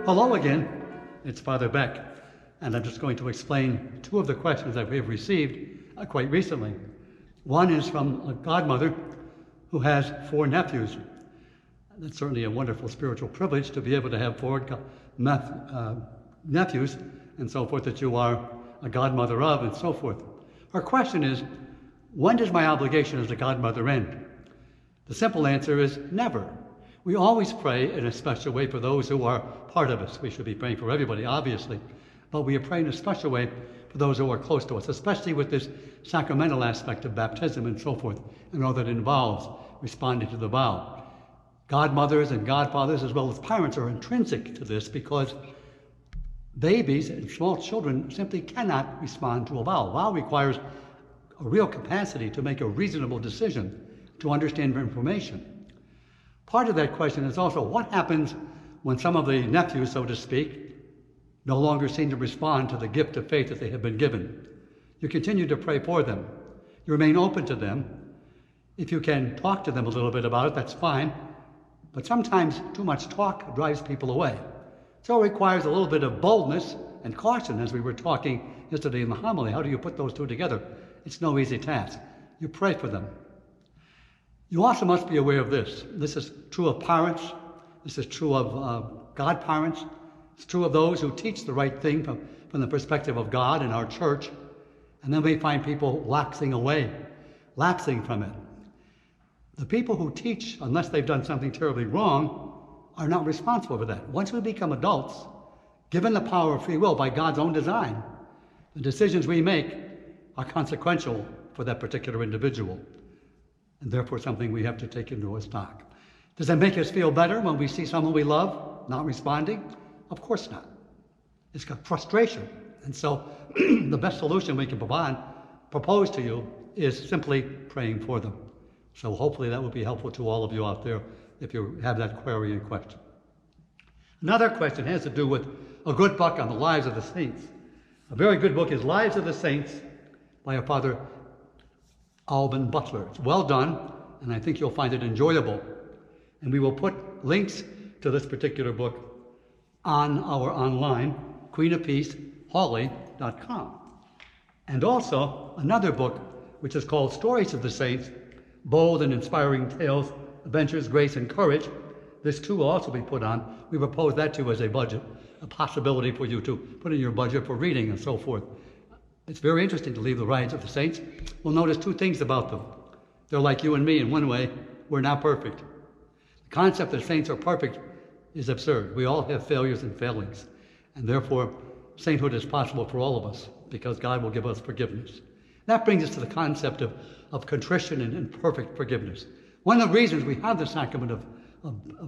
Hello again, it's Father Beck, and I'm just going to explain two of the questions that we have received quite recently. One is from a godmother who has 4 nephews. That's certainly a wonderful spiritual privilege to be able to have 4 nephews and so forth that you are a godmother of and so forth. Her question is, when does my obligation as a godmother end? The simple answer is never. We always pray in a special way for those who are part of us. We should be praying for everybody, obviously, but we are praying in a special way for those who are close to us, especially with this sacramental aspect of baptism and so forth, and all that involves responding to the vow. Godmothers and godfathers, as well as parents, are intrinsic to this because babies and small children simply cannot respond to a vow. A vow requires a real capacity to make a reasonable decision, to understand information. Part of that question is also what happens when some of the nephews, so to speak, no longer seem to respond to the gift of faith that they have been given. You continue to pray for them. You remain open to them. If you can talk to them a little bit about it, that's fine. But sometimes too much talk drives people away. So it requires a little bit of boldness and caution, as we were talking yesterday in the homily. How do you put those two together? It's no easy task. You pray for them. You also must be aware of this. This is true of parents. This is true of godparents. It's true of those who teach the right thing from the perspective of God and our church. And then we find people lapsing from it. The people who teach, unless they've done something terribly wrong, are not responsible for that. Once we become adults, given the power of free will by God's own design, the decisions we make are consequential for that particular individual, and therefore something we have to take into stock. Does that make us feel better when we see someone we love not responding? Of course not. It's got frustration. And so the best solution we can propose to you is simply praying for them. So hopefully that will be helpful to all of you out there if you have that query and question. Another question has to do with a good book on the lives of the saints. A very good book is Lives of the Saints by our Father Alban Butler. It's well done, and I think you'll find it enjoyable. And we will put links to this particular book on our online, queenofpeace.hawley.com. And also another book, which is called Stories of the Saints, Bold and Inspiring Tales, Adventures, Grace, and Courage. This too will also be put on. We propose that too as a budget, a possibility for you to put in your budget for reading and so forth. It's very interesting to leave the lives of the saints. We'll notice 2 things about them. They're like you and me in one way. We're not perfect. The concept that saints are perfect is absurd. We all have failures and failings. And therefore, sainthood is possible for all of us because God will give us forgiveness. That brings us to the concept of contrition and perfect forgiveness. One of the reasons we have the sacrament of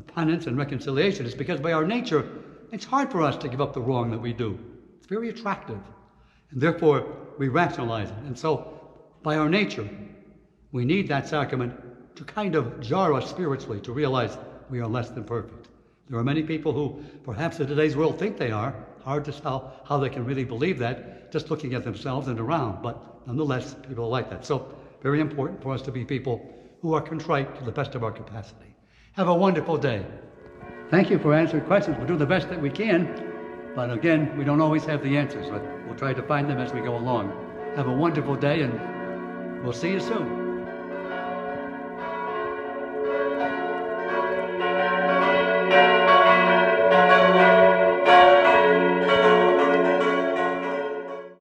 penance and reconciliation is because by our nature, it's hard for us to give up the wrong that we do. It's very attractive. And therefore, we rationalize it. And so, by our nature, we need that sacrament to kind of jar us spiritually, to realize we are less than perfect. There are many people who, perhaps in today's world, think they are. Hard to tell how they can really believe that, just looking at themselves and around. But nonetheless, people are like that. So, very important for us to be people who are contrite to the best of our capacity. Have a wonderful day. Thank you for answering questions. We'll do the best that we can. But again, we don't always have the answers, but we'll try to find them as we go along. Have a wonderful day, and we'll see you soon.